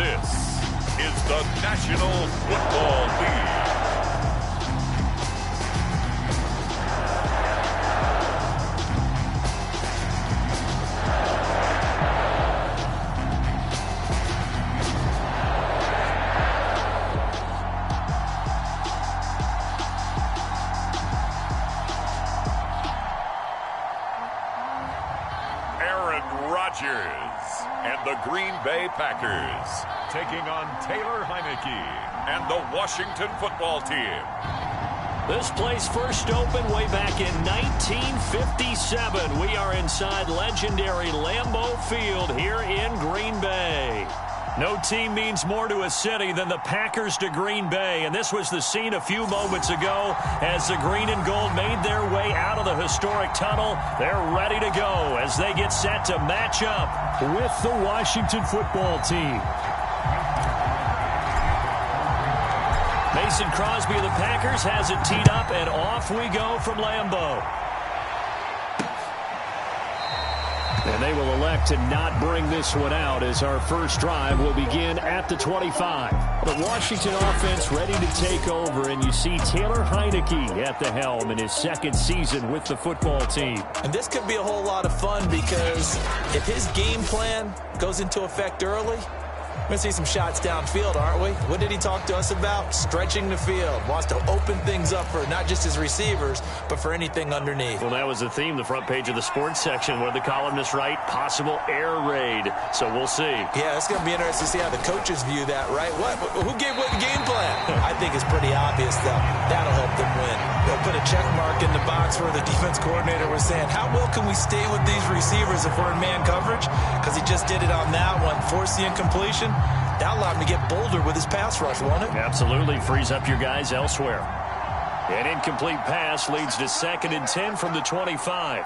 This is the National Football League. And the Green Bay Packers taking on Taylor Heineke and the Washington Football Team. This place first opened way back in 1957. We are inside legendary Lambeau Field here in Green Bay. No team means more to a city than the Packers to Green Bay, and this was the scene a few moments ago as the green and gold made their way out of the historic tunnel. They're ready to go as they get set to match up with the Washington Football Team. Mason Crosby of the Packers has it teed up, and off we go from Lambeau. And they will elect to not bring this one out as our first drive will begin at the 25. The Washington offense ready to take over, and you see Taylor Heineke at the helm in his second season with the football team. And this could be a whole lot of fun because if his game plan goes into effect early, we're going to see some shots downfield, aren't we? What did he talk to us about? Stretching the field. Wants to open things up for not just his receivers, but for anything underneath. Well, that was the theme, the front page of the sports section, where the columnists write possible air raid. So we'll see. Yeah, it's going to be interesting to see how the coaches view that, right? Who gave what game plan? I think it's pretty obvious, though. That'll help them win. They'll put a check mark in the box where the defense coordinator was saying, how well can we stay with these receivers if we're in man coverage? Because he just did it on that one. Force the incompletion. That allowed him to get bolder with his pass rush, won't it? Absolutely. Frees up your guys elsewhere. An incomplete pass leads to 2nd and 10 from the 25.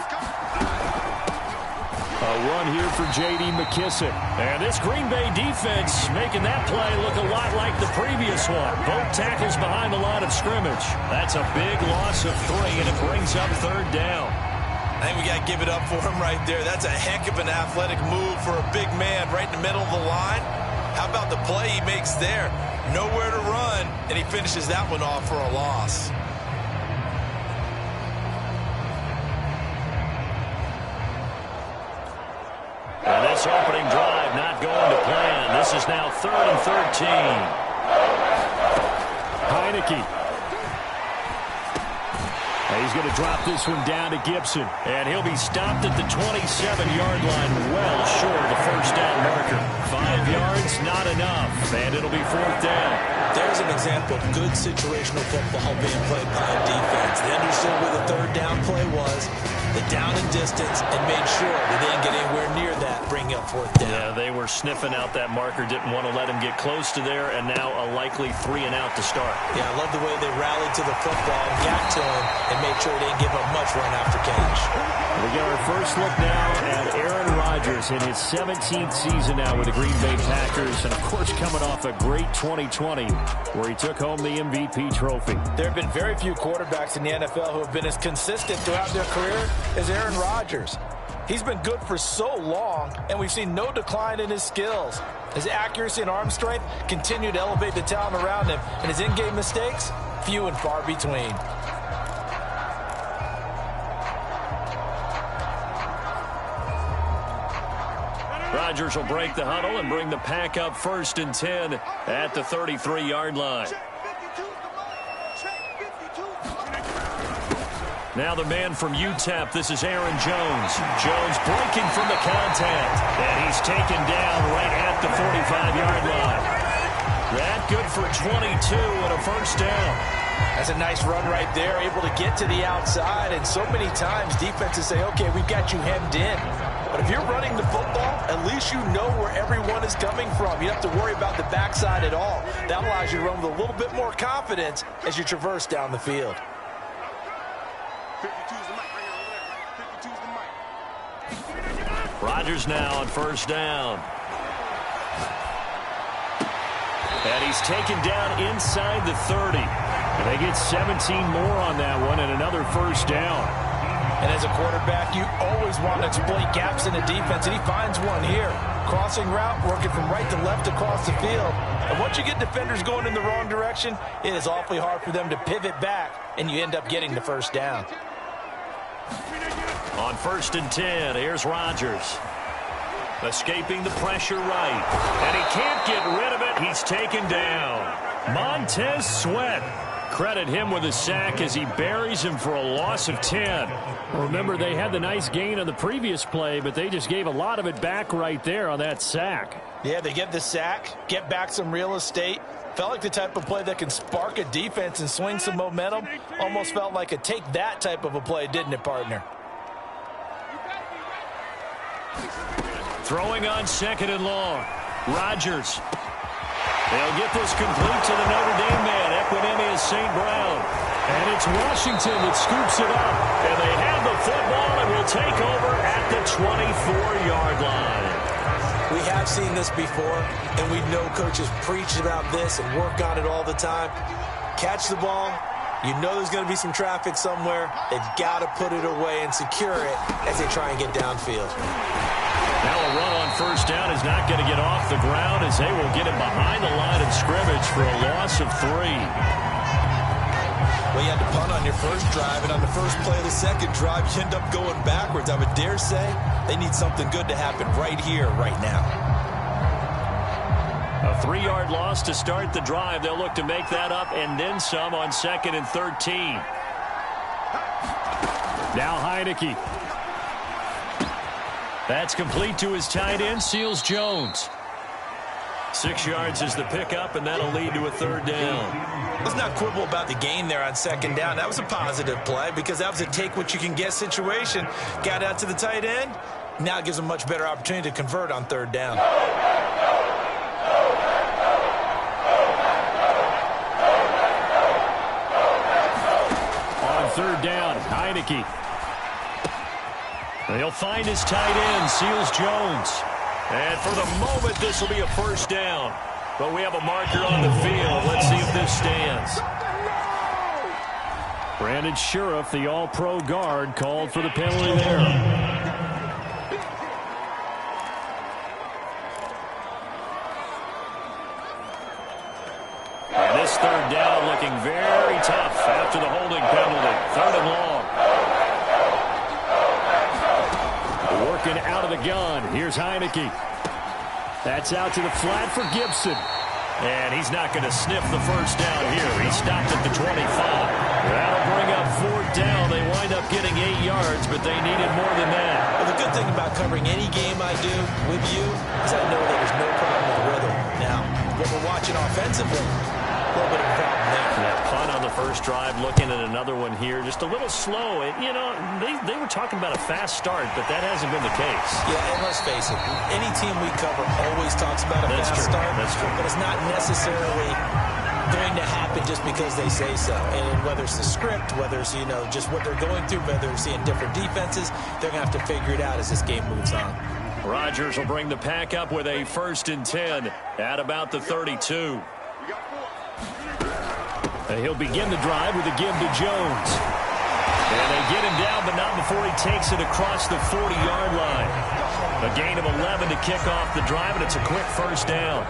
A run here for J.D. McKissick. And this Green Bay defense making that play look a lot like the previous one. Both tackles behind the line of scrimmage. That's a big loss of 3, and it brings up 3rd down. I think we got to give it up for him right there. That's a heck of an athletic move for a big man right in the middle of the line. How about the play he makes there? Nowhere to run, and he finishes that one off for a loss. And this opening drive not going to plan. This is now 3rd and 13. Heineke. He's going to drop this one down to Gibson. And he'll be stopped at the 27-yard line, well short of the first down marker. 5 yards, not enough. And it'll be 4th down. There's an example of good situational football being played by a defense. They understood where the 3rd down play was, the down and distance, and made sure they didn't get anywhere near that, bringing up 4th down. Yeah, they were sniffing out that marker, didn't want to let him get close to there, and now a likely 3 and out to start. Yeah, I love the way they rallied to the football and got to him and made sure they didn't give up much run after catch. We get our first look now at Aaron Rodgers in his 17th season now with the Green Bay Packers, and of course coming off a great 2020 where he took home the MVP trophy. There have been very few quarterbacks in the NFL who have been as consistent throughout their career as Aaron Rodgers. He's been good for so long, and we've seen no decline in his skills. His accuracy and arm strength continue to elevate the talent around him, and his in-game mistakes, few and far between. Rodgers will break the huddle and bring the pack up 1st and 10 at the 33-yard line. Now the man from UTEP, this is Aaron Jones. Jones breaking from the contact, and he's taken down right at the 45-yard line. That good for 22 and a 1st down. That's a nice run right there, able to get to the outside, and so many times defenses say, okay, we've got you hemmed in. But if you're running the football, at least you know where everyone is coming from. You don't have to worry about the backside at all. That allows you to run with a little bit more confidence as you traverse down the field. Rodgers now on 1st down. And he's taken down inside the 30. And they get 17 more on that one and another 1st down. And as a quarterback, you always want to exploit gaps in the defense, and he finds one here. Crossing route, working from right to left across the field. And once you get defenders going in the wrong direction, it is awfully hard for them to pivot back, and you end up getting the first down. On 1st and 10, here's Rodgers. Escaping the pressure right. And he can't get rid of it. He's taken down. Montez Sweat. Credit him with a sack as he buries him for a loss of 10. Remember, they had the nice gain on the previous play, but they just gave a lot of it back right there on that sack. Yeah, they get the sack, get back some real estate. Felt like the type of play that can spark a defense and swing some momentum. Almost felt like a take that type of a play, didn't it, partner? Throwing on 2nd and long. Rodgers. They'll get this complete to the Notre Dame man, Equinemius St. Brown. And it's Washington that scoops it up. And they have the football and will take over at the 24-yard line. We have seen this before, and we know coaches preach about this and work on it all the time. Catch the ball. You know there's going to be some traffic somewhere. They've got to put it away and secure it as they try and get downfield. Now a run on 1st down is not going to get off the ground as they will get him behind the line of scrimmage for a loss of 3. Well, you had to punt on your first drive, and on the first play of the second drive, you end up going backwards. I would dare say they need something good to happen right here, right now. A 3-yard loss to start the drive. They'll look to make that up and then some on 2nd and 13. Now Heineke. That's complete to his tight end, Seals Jones. 6 yards is the pickup, and that'll lead to a 3rd down. Let's not quibble about the gain there on 2nd down. That was a positive play because that was a take-what-you-can-get situation. Got out to the tight end. Now it gives them a much better opportunity to convert on 3rd down. On 3rd down, Heineke. They'll find his tight end, Seals Jones. And for the moment, this will be a 1st down. But we have a marker on the field. Let's see if this stands. Brandon Sheriff, the all-pro guard, called for the penalty there. And this 3rd down looking very tough after the holding penalty. 3rd and long. Working out of the gun. Here's Heineke. That's out to the flat for Gibson. And he's not going to sniff the 1st down here. He stopped at the 25. That'll bring up 4th down. They wind up getting 8 yards, but they needed more than that. Well, the good thing about covering any game I do with you is I know that there's no problem with the rhythm. Now, what we're watching offensively, a little bit of a problem there. Yeah, punt on the first drive, looking at another one here. Just a little slow. You know, they were talking about a fast start, but that hasn't been the case. Yeah, and let's face it, any team we cover always talks about a fast start. That's true. But it's not necessarily going to happen just because they say so. And whether it's the script, whether it's, you know, just what they're going through, whether they're seeing different defenses, they're going to have to figure it out as this game moves on. Rodgers will bring the pack up with a 1st and 10 at about the 32. He'll begin the drive with a give to Jones. And they get him down, but not before he takes it across the 40-yard line. A gain of 11 to kick off the drive, and it's a quick 1st down.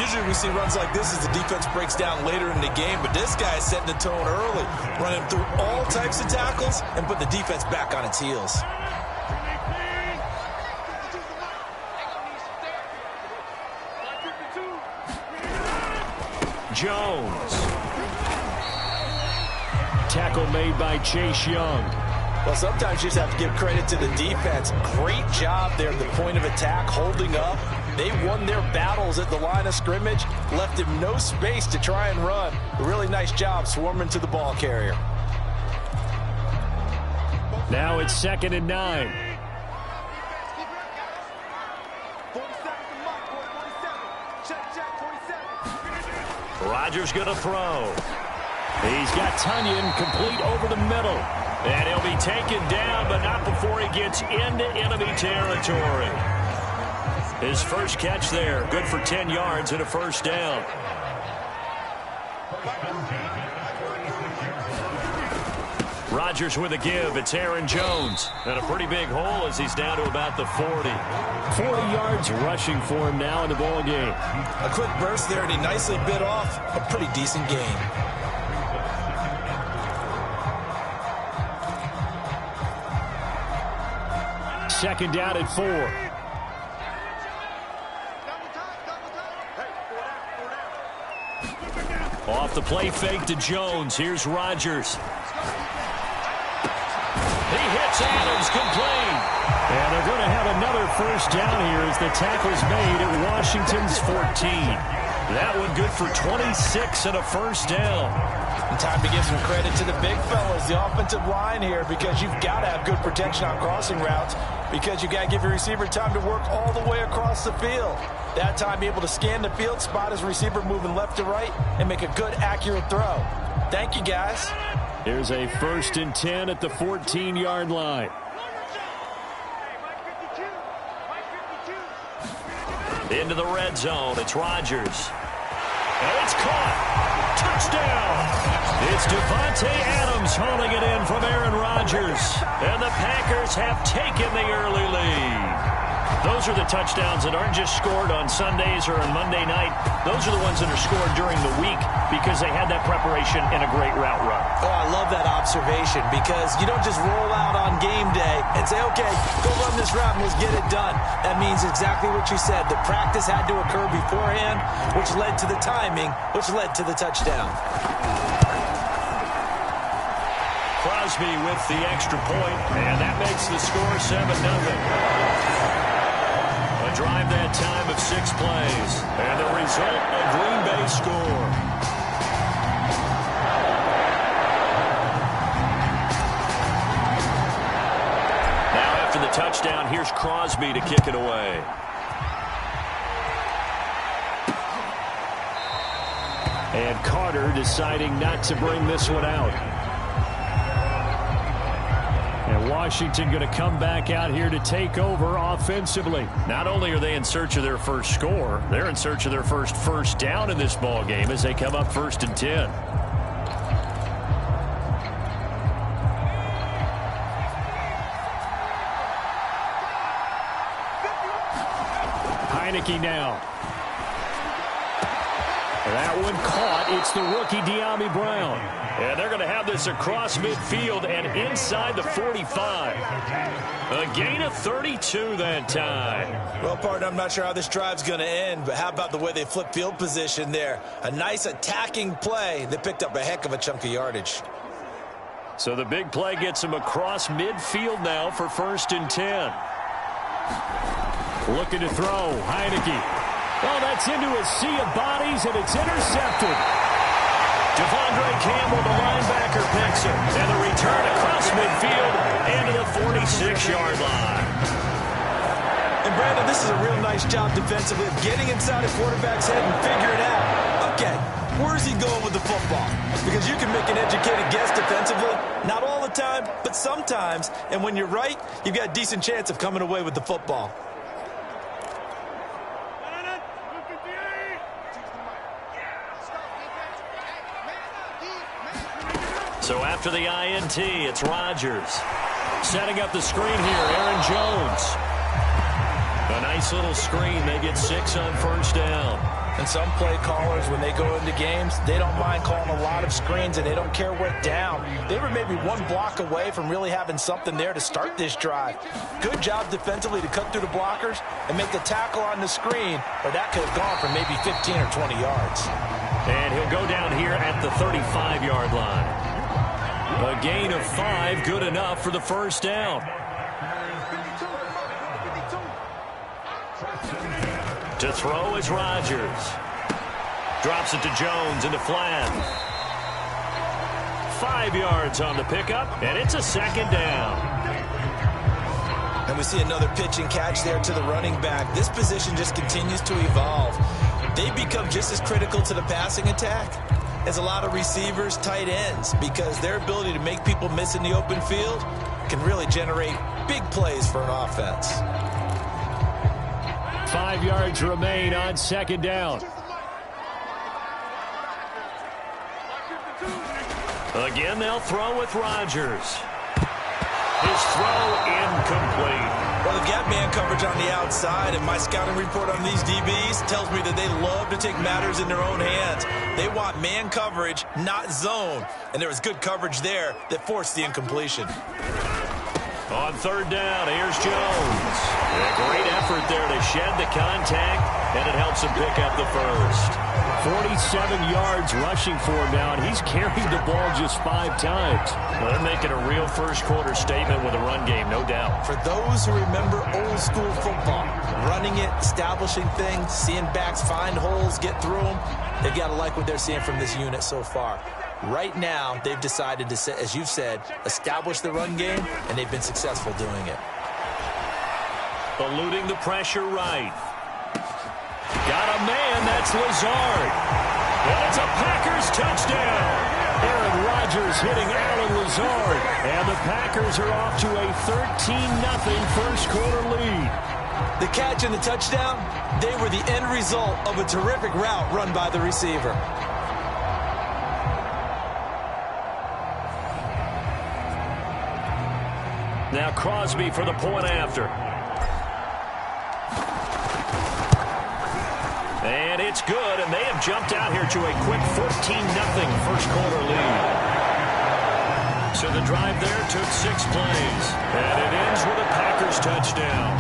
Usually we see runs like this as the defense breaks down later in the game, but this guy is setting the tone early, running through all types of tackles and put the defense back on its heels. Jones. Tackle made by Chase Young. Well, sometimes you just have to give credit to the defense. Great job there at the point of attack, holding up. They won their battles at the line of scrimmage, left him no space to try and run. A really nice job swarming to the ball carrier. Now it's 2nd and 9. Rodgers going to throw. He's got Tunyon complete over the middle. And he'll be taken down, but not before he gets into enemy territory. His first catch there, good for 10 yards and a 1st down. Rodgers with a give. It's Aaron Jones. And a pretty big hole as he's down to about the 40. 40 yards rushing for him now in the ball game. A quick burst there, and he nicely bit off a pretty decent gain. Second down at 4. Off the play fake to Jones. Here's Rodgers. He hits Adams, complete. And they're going to have another first down here as the tackle's made at Washington's 14. That one good for 26 and a first down. And time to give some credit to the big fellas, the offensive line here, because you've got to have good protection on crossing routes, because you've got to give your receiver time to work all the way across the field. That time, be able to scan the field, spot his receiver moving left to right, and make a good, accurate throw. Thank you, guys. Here's a 1st and 10 at the 14-yard line. Into the red zone. It's Rodgers. And it's caught. Touchdown. It's Devontae Adams hauling it in from Aaron Rodgers. And the Packers have taken the early lead. Those are the touchdowns that aren't just scored on Sundays or on Monday night. Those are the ones that are scored during the week because they had that preparation and a great route run. Oh, I love that observation, because you don't just roll out on game day and say, okay, go run this route and let's get it done. That means exactly what you said. The practice had to occur beforehand, which led to the timing, which led to the touchdown. Crosby with the extra point, and that makes the score 7-0. A drive that time of 6 plays. And the result, a Green Bay score. Now after the touchdown, here's Crosby to kick it away. And Carter deciding not to bring this one out. And Washington going to come back out here to take over offensively. Not only are they in search of their first score, they're in search of their first down in this ball game as they come up 1st and 10. Heineke now. That one caught. It's the rookie De'Ami Brown. And they're going to have this across midfield and inside the 45. A gain of 32 that time. Well, partner, I'm not sure how this drive's going to end, but how about the way they flip field position there? A nice attacking play. They picked up a heck of a chunk of yardage. So the big play gets them across midfield now for 1st and 10. Looking to throw. Heineke. Oh, that's into a sea of bodies, and it's intercepted. Devondre Campbell, the linebacker, picks it. And the return across midfield and to the 46-yard line. And, Brandon, this is a real nice job defensively of getting inside a quarterback's head and figuring out, okay, where is he going with the football? Because you can make an educated guess defensively. Not all the time, but sometimes. And when you're right, you've got a decent chance of coming away with the football. So after the INT, it's Rodgers. Setting up the screen here, Aaron Jones. A nice little screen. They get 6 on 1st down. And some play callers, when they go into games, they don't mind calling a lot of screens, and they don't care what down. They were maybe one block away from really having something there to start this drive. Good job defensively to cut through the blockers and make the tackle on the screen, or that could have gone for maybe 15 or 20 yards. And he'll go down here at the 35-yard line. A gain of 5, good enough for the 1st down. To throw is Rodgers. Drops it to Jones into flat. 5 yards on the pickup, and it's a 2nd down. And we see another pitch and catch there to the running back. This position just continues to evolve. They become just as critical to the passing attack as a lot of receivers, tight ends, because their ability to make people miss in the open field can really generate big plays for an offense. 5 yards remain on 2nd down. Again, they'll throw with Rodgers. His throw incomplete. Well, they've got man coverage on the outside, and my scouting report on these DBs tells me that they love to take matters in their own hands. They want man coverage, not zone. And there was good coverage there that forced the incompletion. On third down, here's Jones. A great effort there to shed the contact, and it helps him pick up the first. 47 yards rushing for him now, and he's carried the ball just 5 times. Well, they're making a real first-quarter statement with a run game, no doubt. For those who remember old-school football, running it, establishing things, seeing backs find holes, get through them, they've got to like what they're seeing from this unit so far. Right now, they've decided to, as you've said, establish the run game, and they've been successful doing it. Eluding the pressure right. Got a man, that's Lazard. And it's a Packers touchdown. Aaron Rodgers hitting Alan Lazard. And the Packers are off to a 13-0 first-quarter lead. The catch and the touchdown, they were the end result of a terrific route run by the receiver. Now Crosby for the point after. And it's good, and they have jumped out here to a quick 14-0 first-quarter lead. So the drive there took 6 plays, and it ends with a Packers touchdown.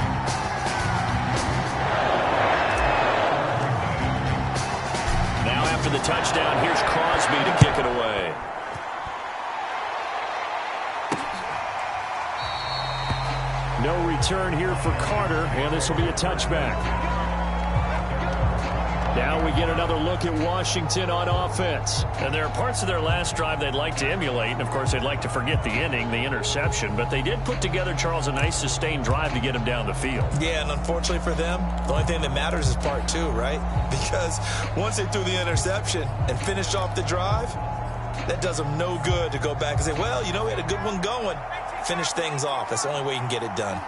Now after the touchdown, here's Crosby to kick it away. No return here for Carter, and this will be a touchback. Now we get another look at Washington on offense. And there are parts of their last drive they'd like to emulate, and of course they'd like to forget the inning, the interception, but they did put together, Charles, a nice sustained drive to get him down the field. Yeah, and unfortunately for them, the only thing that matters is part 2, right? Because once they threw the interception and finished off the drive, that does them no good to go back and say, well, you know, we had a good one going. Finish things off. That's the only way you can get it done.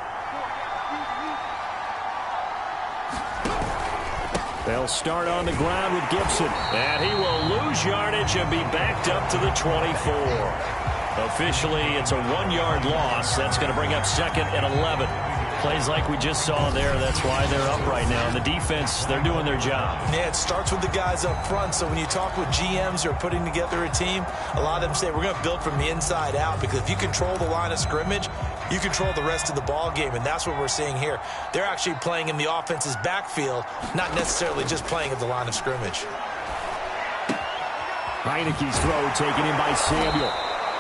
They'll start on the ground with Gibson. And he will lose yardage and be backed up to the 24. Officially, it's a 1-yard loss. That's going to bring up 2nd and 11. Plays like we just saw there. That's why they're up right now. And the defense, they're doing their job. Yeah, it starts with the guys up front. So when you talk with GMs who are putting together a team, a lot of them say we're going to build from the inside out, because if you control the line of scrimmage, you control the rest of the ball game, and that's what we're seeing here. They're actually playing in the offense's backfield, not necessarily just playing at the line of scrimmage. Heineke's throw taken in by Samuel.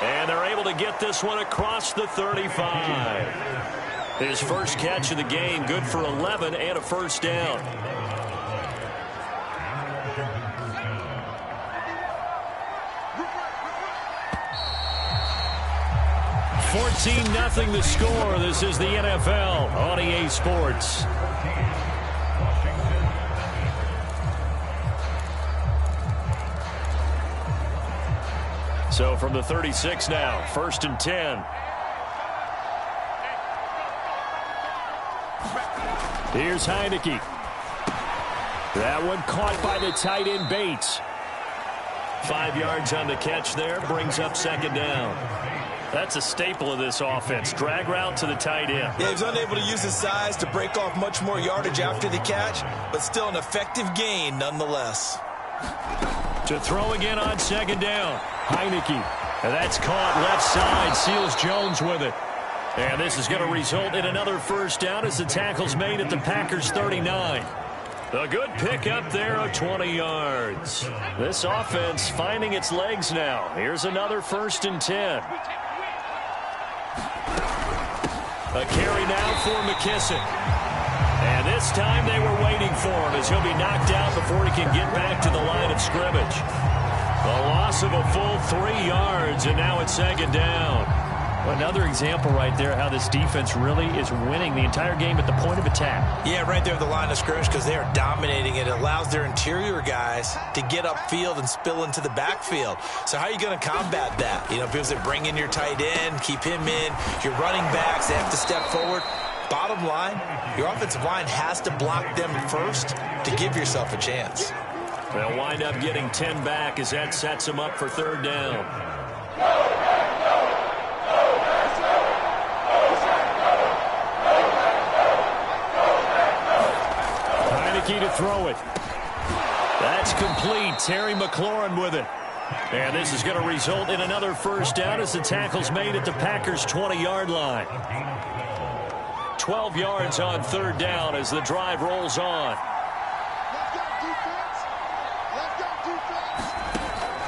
And they're able to get this one across the 35. His first catch of the game, good for 11 and a first down. $14-0 the score. This is the NFL on EA Sports. So from the 36 now, 1st and 10. Here's Heineke. That one caught by the tight end Bates. 5 yards on the catch there, brings up 2nd down. That's a staple of this offense. Drag route to the tight end. Yeah, he was unable to use his size to break off much more yardage after the catch, but still an effective gain nonetheless. To throw again on 2nd down. Heineke. And that's caught left side. Seals Jones with it. And this is going to result in another first down as the tackle's made at the Packers 39. A good pickup there of 20 yards. This offense finding its legs now. Here's another 1st and 10. A carry now for McKissick. And this time they were waiting for him as he'll be knocked out before he can get back to the line of scrimmage. A loss of a full 3 yards, and now it's 2nd down. Another example right there how this defense really is winning the entire game at the point of attack. Yeah, right there at the line of scrimmage, because they are dominating it. It allows their interior guys to get upfield and spill into the backfield. So how are you going to combat that? You know, people say bring in your tight end, keep him in. Your running backs, they have to step forward. Bottom line, your offensive line has to block them first to give yourself a chance. They'll wind up getting 10 back as that sets them up for 3rd down. Heineke to throw it. That's complete. Terry McLaurin with it. And this is going to result in another first down as the tackle's made at the Packers' 20-yard line. 12 yards on third down as the drive rolls on.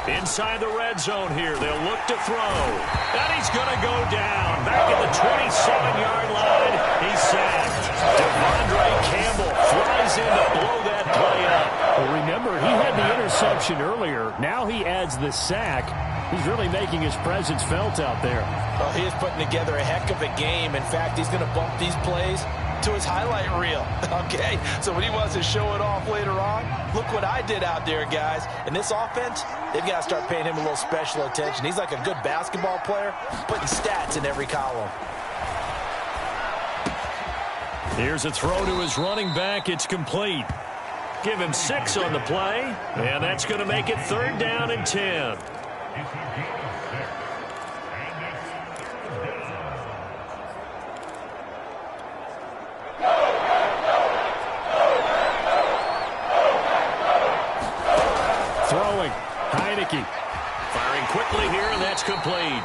Inside the red zone here. They'll look to throw. And he's going to go down. Back at the 27-yard line. He's sacked. Devondre Campbell flies in to blow that play up. Well, remember, he had the interception earlier. Now he adds the sack. He's really making his presence felt out there. Well, he is putting together a heck of a game. In fact, he's going to bump these plays to his highlight reel. Okay, so when he wants to show it off later on, look what I did out there, guys. And this offense, they've got to start paying him a little special attention. He's like a good basketball player, putting stats in every column. Here's a throw to his running back. It's complete. Give him 6 on the play, and that's going to make it third down and 10. Throwing. Heineke. Firing quickly here, and that's complete.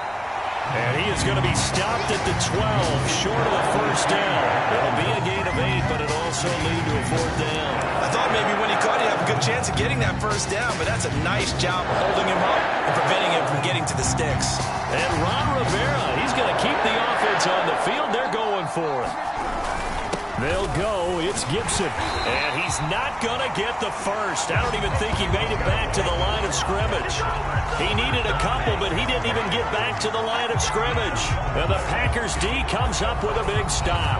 And he is going to be stopped at the 12, short of the first down. It'll be a gain of 8, but it'll also lead to a fourth down. I thought maybe when he caught it, he'd have a good chance of getting that first down, but that's a nice job of holding him up and preventing him from getting to the sticks. And Ron Rivera, he's going to keep the offense on the field. They're going for it. They'll go. It's Gibson. And he's not going to get the first. I don't even think he made it back to the line of scrimmage. He needed a couple, but he didn't even get back to the line of scrimmage. And the Packers D comes up with a big stop.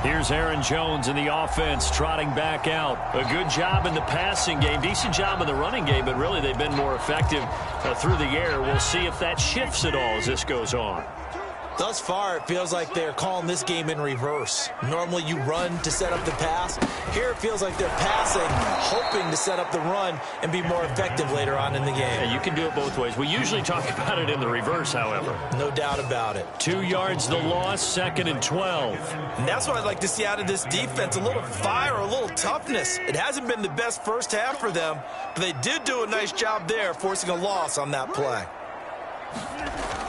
Here's Aaron Jones in the offense trotting back out. A good job in the passing game. Decent job in the running game, but really they've been more effective through the air. We'll see if that shifts at all as this goes on. Thus far, it feels like they're calling this game in reverse. Normally you run to set up the pass. Here it feels like they're passing, hoping to set up the run and be more effective later on in the game. Yeah, you can do it both ways. We usually talk about it in the reverse, however. No doubt about it. 2 yards the loss, 2nd and 12. And that's what I'd like to see out of this defense, a little fire, a little toughness. It hasn't been the best first half for them, but they did do a nice job there, forcing a loss on that play.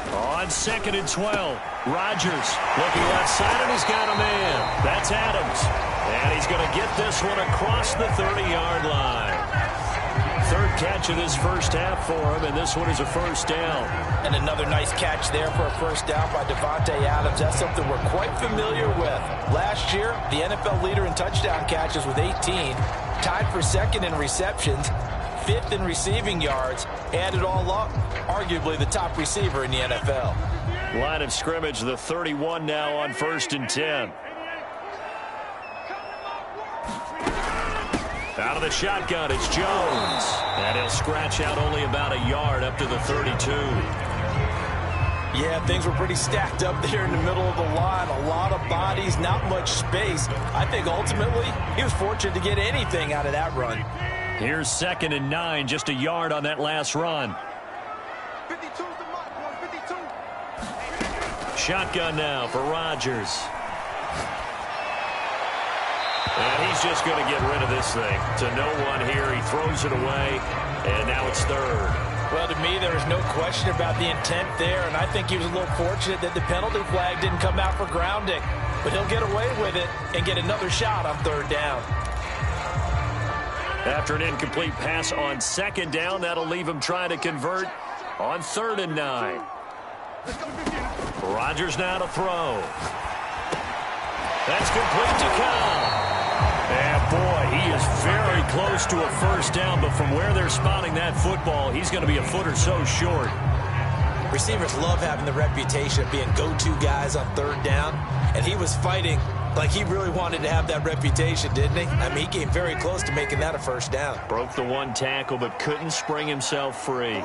On 2nd and 12, Rodgers looking left side, and he's got a man. That's Adams. And he's going to get this one across the 30-yard line. Third catch of this first half for him, and this one is a first down. And another nice catch there for a first down by Devontae Adams. That's something we're quite familiar with. Last year, the NFL leader in touchdown catches with 18, tied for second in receptions, 5th in receiving yards, add it all up, arguably the top receiver in the NFL. Line of scrimmage, the 31 now on 1st and 10. Out of the shotgun, it's Jones. And he'll scratch out only about a yard up to the 32. Yeah, things were pretty stacked up there in the middle of the line. A lot of bodies, not much space. I think ultimately he was fortunate to get anything out of that run. Here's 2nd and 9, just a yard on that last run. 52's the mark, boy, 52. Shotgun now for Rodgers. And he's just going to get rid of this thing. To no one here. He throws it away, and now it's 3rd. Well, to me, there was no question about the intent there, and I think he was a little fortunate that the penalty flag didn't come out for grounding. But he'll get away with it and get another shot on 3rd down. After an incomplete pass on 2nd down, that'll leave him trying to convert on 3rd and 9. Rodgers now to throw. That's complete to Cobb. And boy, he is very close to a first down, but from where they're spotting that football, he's going to be a foot or so short. Receivers love having the reputation of being go-to guys on 3rd down, and he was fighting like he really wanted to have that reputation, didn't he? I mean, he came very close to making that a first down. Broke the one tackle, but couldn't spring himself free.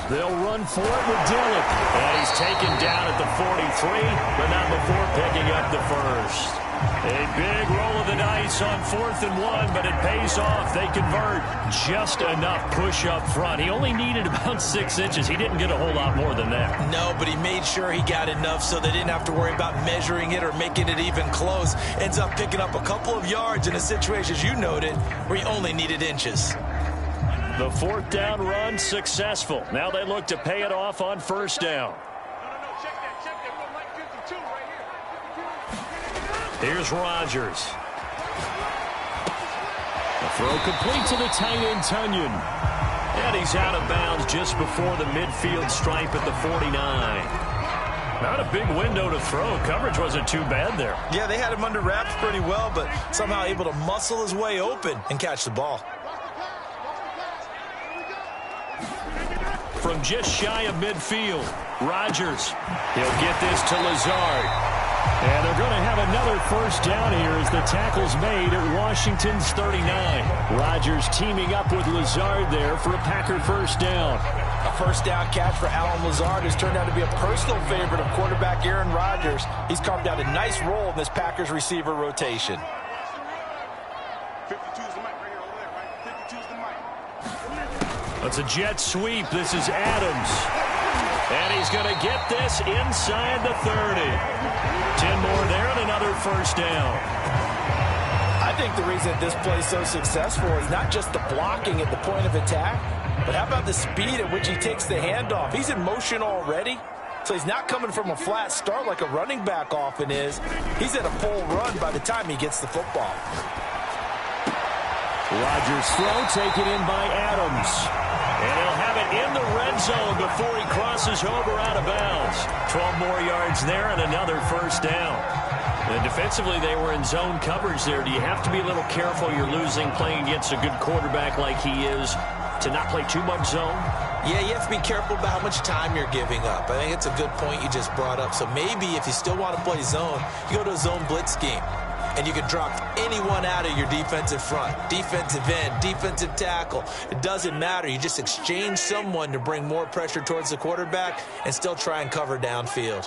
They'll run for it with Dillon. And he's taken down at the 43, but not before picking up the first. A big roll of the dice on 4th and 1, but it pays off. They convert just enough push up front. He only needed about 6 inches. He didn't get a whole lot more than that. No, but he made sure he got enough so they didn't have to worry about measuring it or making it even close. Ends up picking up a couple of yards in a situation, as you noted, where he only needed inches. The 4th down run successful. Now they look to pay it off on 1st down. Here's Rodgers. The throw complete to the tight end, Tunyon. And he's out of bounds just before the midfield stripe at the 49. Not a big window to throw. Coverage wasn't too bad there. Yeah, they had him under wraps pretty well, but somehow able to muscle his way open and catch the ball. From just shy of midfield, Rodgers. He'll get this to Lazard. And they're going to have another 1st down here as the tackle's made at Washington's 39. Rodgers teaming up with Lazard there for a Packer 1st down. A 1st down catch for Allen Lazard has turned out to be a personal favorite of quarterback Aaron Rodgers. He's carved out a nice role in this Packers receiver rotation. 52's the mic right here over there, right? 52's the mic. That's a jet sweep. This is Adams. And he's going to get this inside the 30. 10 more there and another 1st down. I think the reason this play is so successful is not just the blocking at the point of attack, but how about the speed at which he takes the handoff? He's in motion already, so he's not coming from a flat start like a running back often is. He's at a full run by the time he gets the football. Rodgers' throw taken in by Adams. And he'll have it in the red zone before he crosses over out of bounds. 12 more yards there and another 1st down. And defensively, they were in zone coverage there. Do you have to be a little careful you're losing playing against a good quarterback like he is to not play too much zone? Yeah, you have to be careful about how much time you're giving up. I think it's a good point you just brought up. So maybe if you still want to play zone, you go to a zone blitz scheme. And you can drop anyone out of your defensive front. Defensive end, defensive tackle. It doesn't matter. You just exchange someone to bring more pressure towards the quarterback and still try and cover downfield.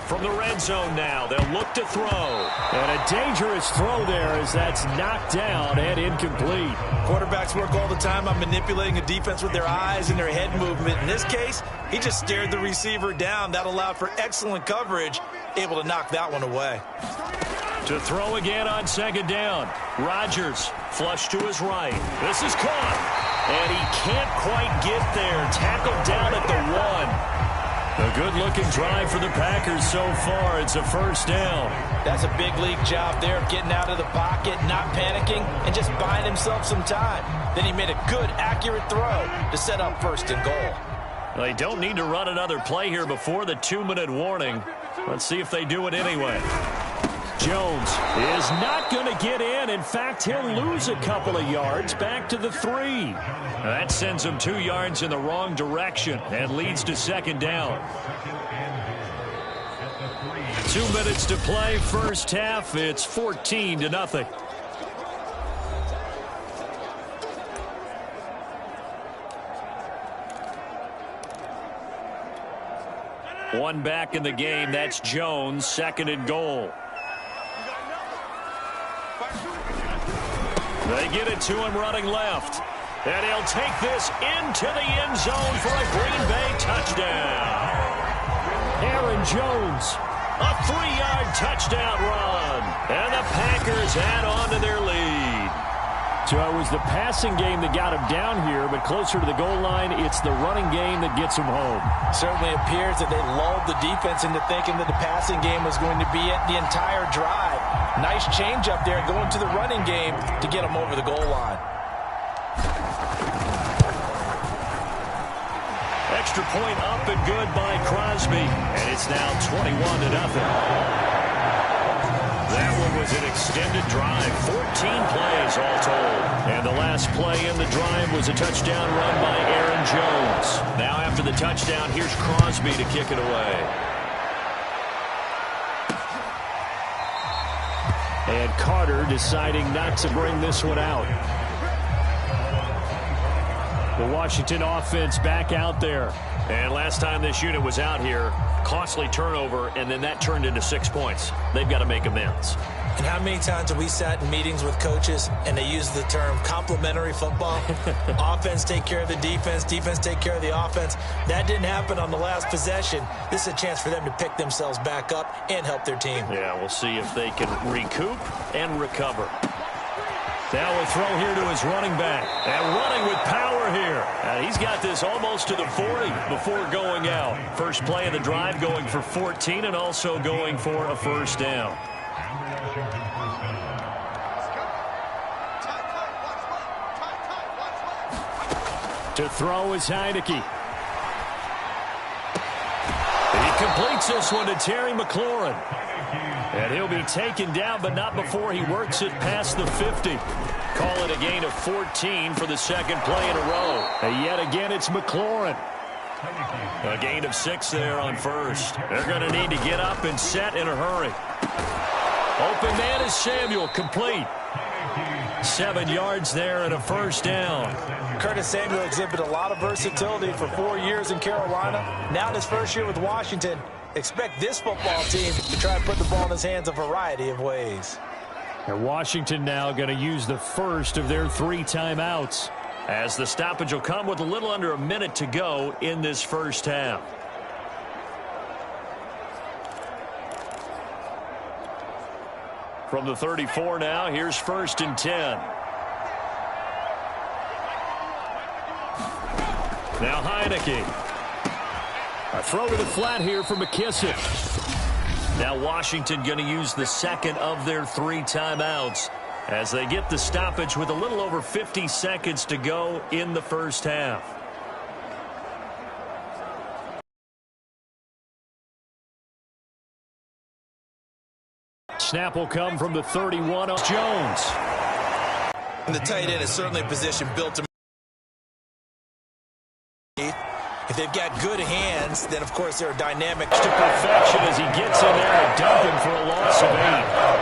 From the red zone now, they'll look to throw. And a dangerous throw there as that's knocked down and incomplete. Quarterbacks work all the time on manipulating a defense with their eyes and their head movement. In this case, he just stared the receiver down. That allowed for excellent coverage, able to knock that one away. To throw again on 2nd down. Rodgers flush to his right. This is caught. And he can't quite get there. Tackled down at the 1. A good-looking drive for the Packers so far. It's a 1st down. That's a big league job there of getting out of the pocket, not panicking, and just buying himself some time. Then he made a good, accurate throw to set up 1st and goal. They don't need to run another play here before the 2-minute warning. Let's see if they do it anyway. Jones is not going to get in. In fact, he'll lose a couple of yards back to the 3. That sends him 2 yards in the wrong direction and leads to 2nd down. 2 minutes to play, 1st half. It's 14-0. One back in the game. That's Jones. 2nd and goal. They get it to him running left. And he'll take this into the end zone for a Green Bay touchdown. Aaron Jones, a 3-yard touchdown run. And the Packers add on to their lead. So it was the passing game that got him down here, but closer to the goal line, it's the running game that gets him home. Certainly appears that they lulled the defense into thinking that the passing game was going to be it the entire drive. Nice change up there going to the running game to get him over the goal line. Extra point up and good by Crosby. And it's now 21-0. That one was an extended drive. 14 plays all told. And the last play in the drive was a touchdown run by Aaron Jones. Now after the touchdown, here's Crosby to kick it away. And Carter deciding not to bring this one out. The Washington offense back out there. And last time this unit was out here, costly turnover, and then that turned into 6 points. They've got to make amends. And how many times have we sat in meetings with coaches and they use the term complementary football? Offense take care of the defense, defense take care of the offense. That didn't happen on the last possession. This is a chance for them to pick themselves back up and help their team. Yeah, we'll see if they can recoup and recover. Now a throw here to his running back. And running with power here. And he's got this almost to the 40 before going out. First play of the drive going for 14 and also going for a first down. To throw is Heineke. He completes this one to Terry McLaurin. And he'll be taken down, but not before he works it past the 50. Call it a gain of 14 for the second play in a row. And yet again, it's McLaurin. A gain of 6 there on first. They're going to need to get up and set in a hurry. Open man is Samuel, complete. 7 yards there and a first down. Curtis Samuel exhibited a lot of versatility for 4 years in Carolina. Now in his first year with Washington, expect this football team to try and put the ball in his hands a variety of ways. And Washington now going to use the first of their 3 timeouts, as the stoppage will come with a little under a minute to go in this first half. From the 34 now, here's 1st and 10. Now Heineke. A throw to the flat here for McKissick. Now Washington going to use the second of their 3 timeouts as they get the stoppage with a little over 50 seconds to go in the first half. Snap will come from the 31 of Jones. And the tight end is certainly a position built to. If they've got good hands, then of course they're dynamic to perfection as he gets in there and dump him for a loss of 8.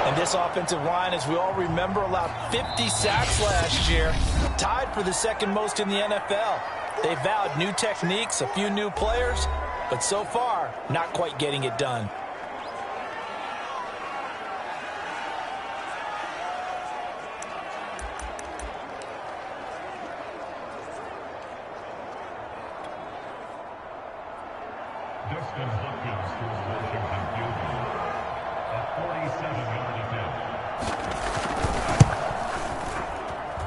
And this offensive line, as we all remember, allowed 50 sacks last year, tied for the second most in the NFL. They vowed new techniques, a few new players, but so far, not quite getting it done.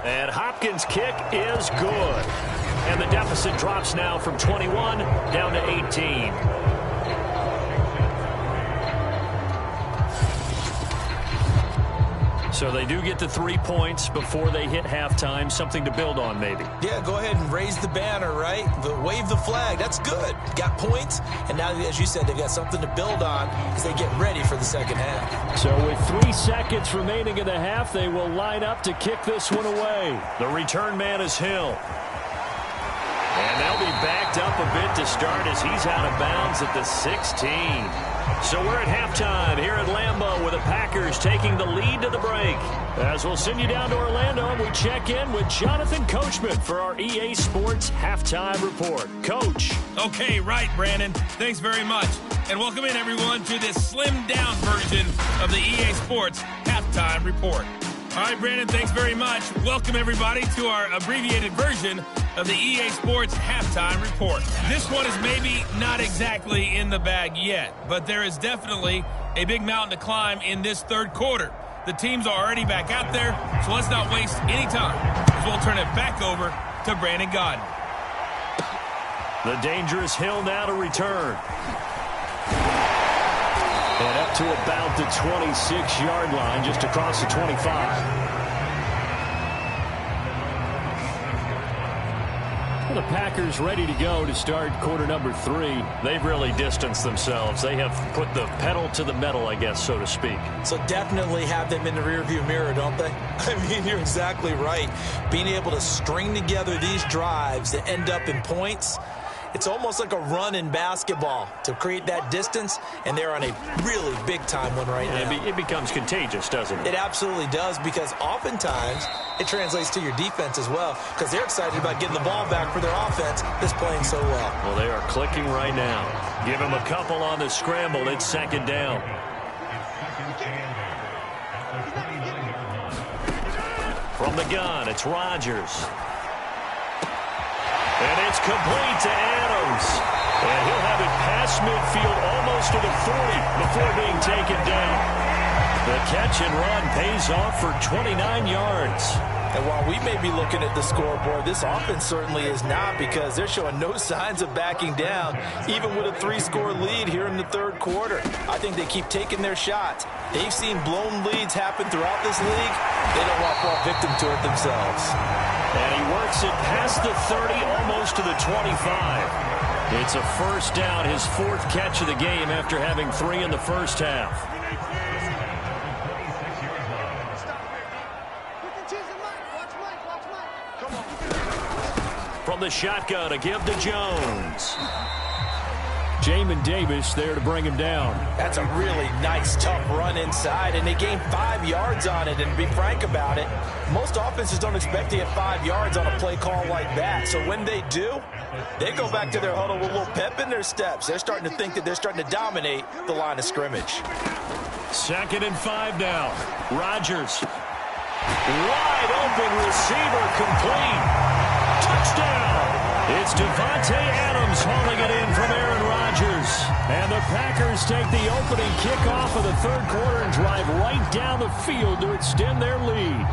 And Hopkins' kick is good. And the deficit drops now from 21 down to 18. So they do get the 3 points before they hit halftime. Something to build on, maybe. Yeah, go ahead and raise the banner, right? Wave the flag. That's good. Got points, and now, as you said, they've got something to build on as they get ready for the second half. So with 3 seconds remaining in the half, they will line up to kick this one away. The return man is Hill. And they'll be backed up a bit to start as he's out of bounds at the 16. So we're at halftime here at Lambeau with the Packers taking the lead to the break. As we'll send you down to Orlando, and we check in with Jonathan Coachman for our EA Sports Halftime Report. Coach. Okay, right, Brandon. Thanks very much. And welcome in, everyone, to this slimmed-down version of the EA Sports Halftime Report. All right, Brandon, thanks very much. Welcome, everybody, to our abbreviated version of the EA Sports Halftime Report. This one is maybe not exactly in the bag yet, but there is definitely a big mountain to climb in this third quarter. The teams are already back out there, so let's not waste any time, as we'll turn it back over to Brandon Godden. The dangerous Hill now to return. And up to about the 26-yard line, just across the 25. Well, the Packers ready to go to start quarter number 3. They've really distanced themselves. They have put the pedal to the metal, I guess, so to speak. So definitely have them in the rearview mirror, don't they? I mean, you're exactly right. Being able to string together these drives that end up in points, it's almost like a run in basketball to create that distance, and they're on a really big-time one right now. It becomes contagious, doesn't it? It absolutely does, because oftentimes it translates to your defense as well, because they're excited about getting the ball back for their offense that's playing so well. Well, they are clicking right now. Give them a couple on the scramble. It's second down. From the gun, it's Rodgers. And it's complete to Adams. And he'll have it past midfield almost to the 40 before being taken down. The catch and run pays off for 29 yards. And while we may be looking at the scoreboard, this offense certainly is not, because they're showing no signs of backing down, even with a 3-score lead here in the third quarter. I think they keep taking their shots. They've seen blown leads happen throughout this league. They don't want to fall victim to it themselves. And he works it past the 30, almost to the 25. It's a first down, his 4th catch of the game after having 3 in the first half. From the shotgun, a give to Jones. Jamin Davis there to bring him down. That's a really nice, tough run inside, and they gained 5 yards on it. And to be frank about it, most offenses don't expect to get 5 yards on a play call like that. So when they do, they go back to their huddle with a little pep in their steps. They're starting to think that they're starting to dominate the line of scrimmage. 2nd and 5 now. Rodgers. Wide open receiver, complete. Touchdown! It's Devontae Adams hauling it in from Aaron Rodgers. And the Packers take the opening kickoff of the third quarter and drive right down the field to extend their lead.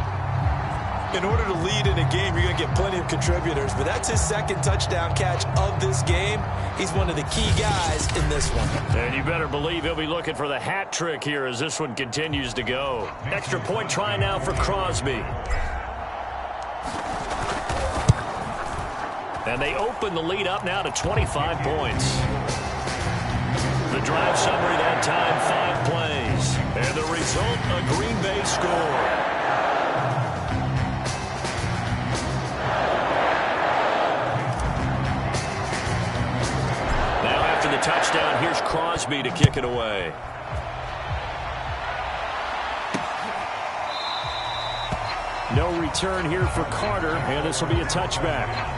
In order to lead in a game, you're going to get plenty of contributors, but that's his 2nd touchdown catch of this game. He's one of the key guys in this one. And you better believe he'll be looking for the hat trick here as this one continues to go. Extra point try now for Crosby. And they open the lead up now to 25 points. The drive summary that time, 5 plays. And the result, a Green Bay score. Now after the touchdown, here's Crosby to kick it away. No return here for Carter, and this will be a touchback.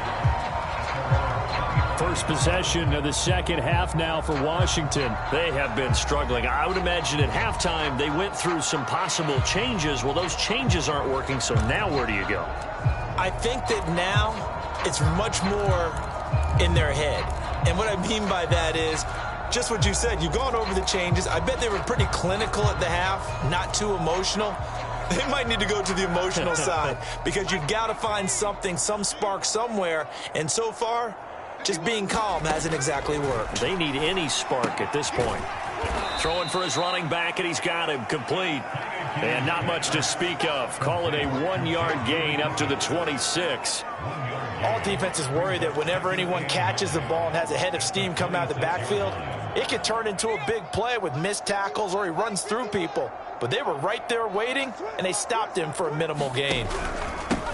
First possession of the second half now for Washington. They have been struggling. I would imagine at halftime they went through some possible changes. Well, those changes aren't working, so now where do you go? I think that now it's much more in their head. And what I mean by that is just what you said. You've gone over the changes. I bet they were pretty clinical at the half, not too emotional. They might need to go to the emotional side, because you've got to find something, some spark somewhere. And so far, just being calm hasn't exactly worked. They need any spark at this point. Throwing for his running back, and he's got him complete. And not much to speak of. Call it a 1-yard gain up to the 26. All defenses worry that whenever anyone catches the ball and has a head of steam come out of the backfield, it could turn into a big play with missed tackles or he runs through people. But they were right there waiting, and they stopped him for a minimal gain.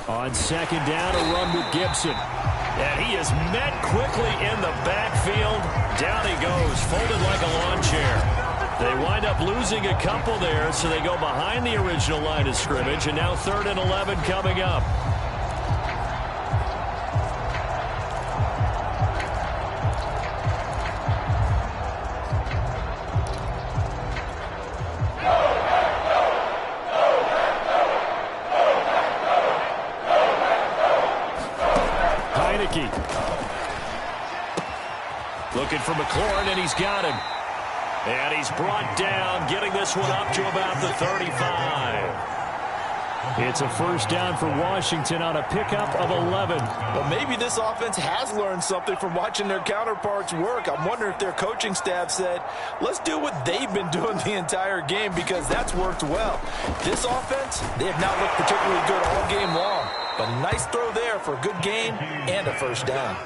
On 2nd down, a run with Gibson. And he is met quickly in the backfield. Down he goes, folded like a lawn chair. They wind up losing a couple there, so they go behind the original line of scrimmage, and now 3rd and 11 coming up. Looking for McLaurin, and he's got him. And he's brought down, getting this one up to about the 35. It's a first down for Washington on a pickup of 11. Well, maybe this offense has learned something from watching their counterparts work. I'm wondering if their coaching staff said, let's do what they've been doing the entire game, because that's worked well. This offense, they have not looked particularly good all game long. But a nice throw there for a good game and a first down.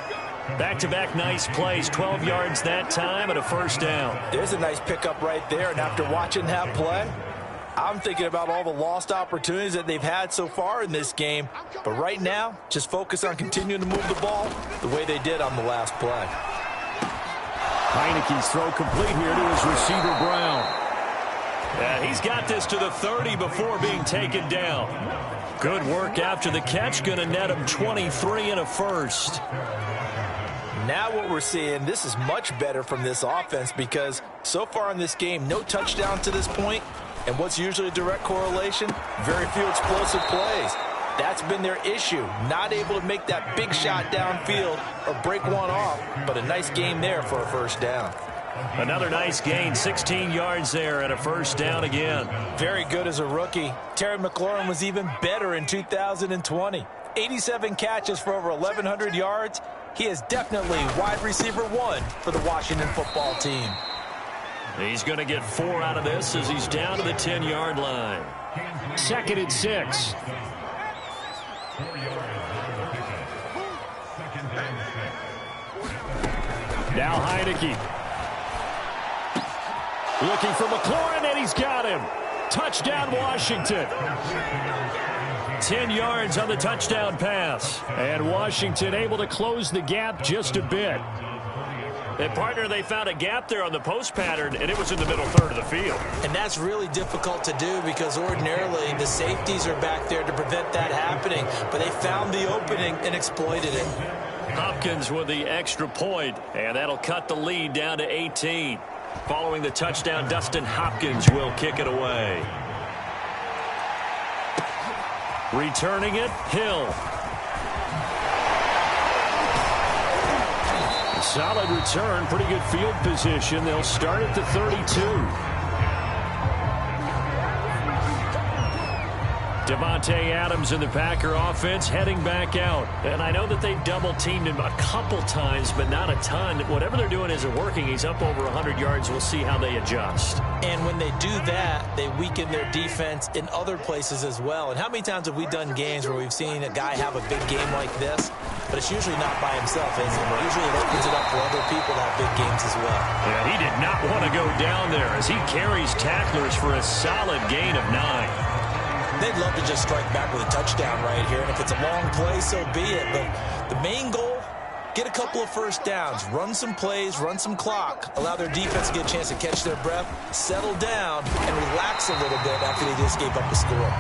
Back-to-back nice plays, 12 yards that time and a first down. There's a nice pickup right there, and after watching that play, I'm thinking about all the lost opportunities that they've had so far in this game. But right now, just focus on continuing to move the ball the way they did on the last play. Heineke's throw complete here to his receiver, Brown. And he's got this to the 30 before being taken down. Good work after the catch, going to net him 23 and a first. Now what we're seeing, this is much better from this offense, because so far in this game, no touchdown to this point, And what's usually a direct correlation? Very few explosive plays. That's been their issue. Not able to make that big shot downfield or break one off, but a nice game there for a first down. Another nice gain, 16 yards there and a first down again. Very good as a rookie. Terry McLaurin was even better in 2020. 87 catches for over 1,100 yards. He is definitely wide receiver 1 for the Washington football team. He's going to get 4 out of this as he's down to the 10-yard line. 2nd and 6. Now Heineke. Looking for McLaurin, and he's got him. Touchdown, Washington. 10 yards on the touchdown pass. And Washington able to close the gap just a bit. And, partner, they found a gap there on the post pattern, and it was in the middle third of the field. And that's really difficult to do because ordinarily the safeties are back there to prevent that happening. But they found the opening and exploited it. Hopkins with the extra point, and that'll cut the lead down to 18. Following the touchdown, Dustin Hopkins will kick it away. Returning it, Hill. Solid return, pretty good field position. They'll start at the 32. Devontae Adams in the Packer offense heading back out. And I know that they've double-teamed him a couple times, but not a ton. Whatever they're doing isn't working. He's up over 100 yards. We'll see how they adjust. And when they do that, they weaken their defense in other places as well. And how many times have we done games where we've seen a guy have a big game like this, but it's usually not by himself, is it? Usually it opens it up for other people to have big games as well. Yeah, he did not want to go down there as he carries tacklers for a solid gain of 9. They'd love to just strike back with a touchdown right here. And if it's a long play, so be it. But the main goal, get a couple of first downs, run some plays, run some clock, allow their defense to get a chance to catch their breath, settle down, and relax a little bit after they just gave up a score.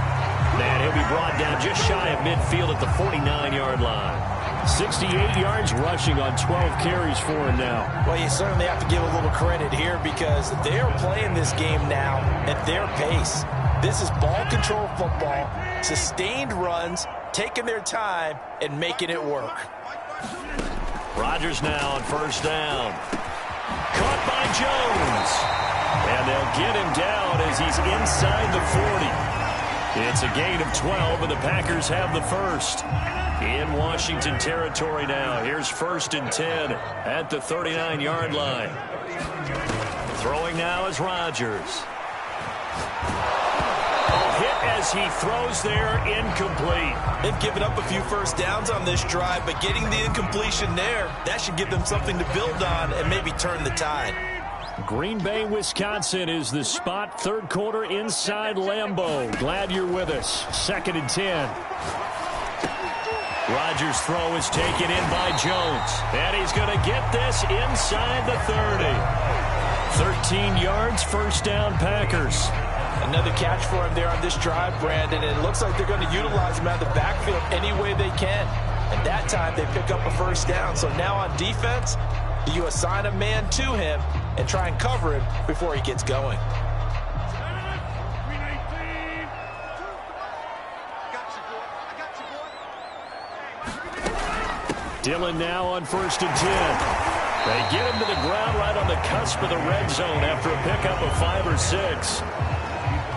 Man, he'll be brought down just shy of midfield at the 49-yard line. 68 yards rushing on 12 carries for him now. Well, you certainly have to give a little credit here because they're playing this game now at their pace. This is ball control football, sustained runs, taking their time, and making it work. Rodgers now on first down. Caught by Jones. And they'll get him down as he's inside the 40. It's a gain of 12, and the Packers have the first. In Washington territory now. Here's 1st and 10 at the 39-yard line. Throwing now is Rodgers. Hit as he throws there, incomplete. They've given up a few first downs on this drive, but getting the incompletion there, that should give them something to build on and maybe turn the tide. Green Bay, Wisconsin is the spot. 3rd quarter inside Lambeau. Glad you're with us. 2nd and 10. Rodgers' throw is taken in by Jones. And he's going to get this inside the 30. 13 yards, first down Packers. Another catch for him there on this drive, Brandon. And it looks like they're going to utilize him out of the backfield any way they can. And that time they pick up a first down. So now on defense, you assign a man to him and try and cover him before he gets going. Dillon now on 1st and 10. They get him to the ground right on the cusp of the red zone after a pickup of 5 or 6.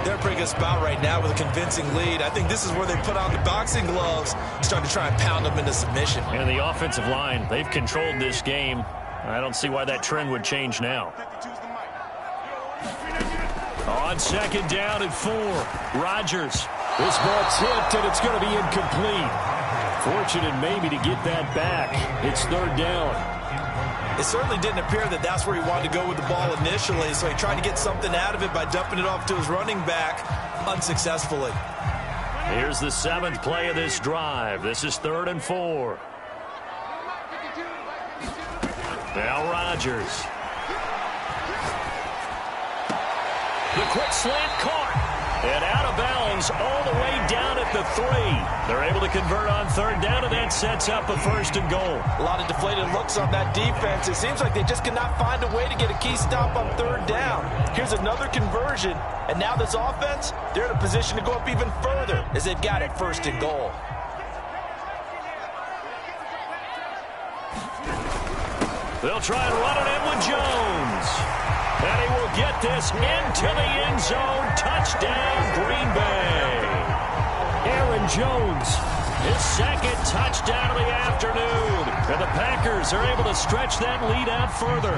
They're a pretty good spot right now with a convincing lead. I think this is where they put on the boxing gloves, start to try and pound them into submission. And the offensive line, they've controlled this game. I don't see why that trend would change now. On 2nd down and 4, Rodgers. This ball tipped, and it's going to be incomplete. Fortunate maybe to get that back. It's 3rd down. It certainly didn't appear that that's where he wanted to go with the ball initially, so he tried to get something out of it by dumping it off to his running back unsuccessfully. Here's the 7th play of this drive. This is 3rd and 4. Now Rodgers. The quick slant caught. And out of bounds all the way down at the 3. They're able to convert on third down, and that sets up a 1st and goal. A lot of deflated looks on that defense. It seems like they just cannot find a way to get a key stop on third down. Here's another conversion, and now this offense, they're in a position to go up even further as they've got it 1st and goal. They'll try and run it in with Jones. And he will get this into the end zone. Touchdown, Green Bay. Aaron Jones, his 2nd touchdown of the afternoon. And the Packers are able to stretch that lead out further.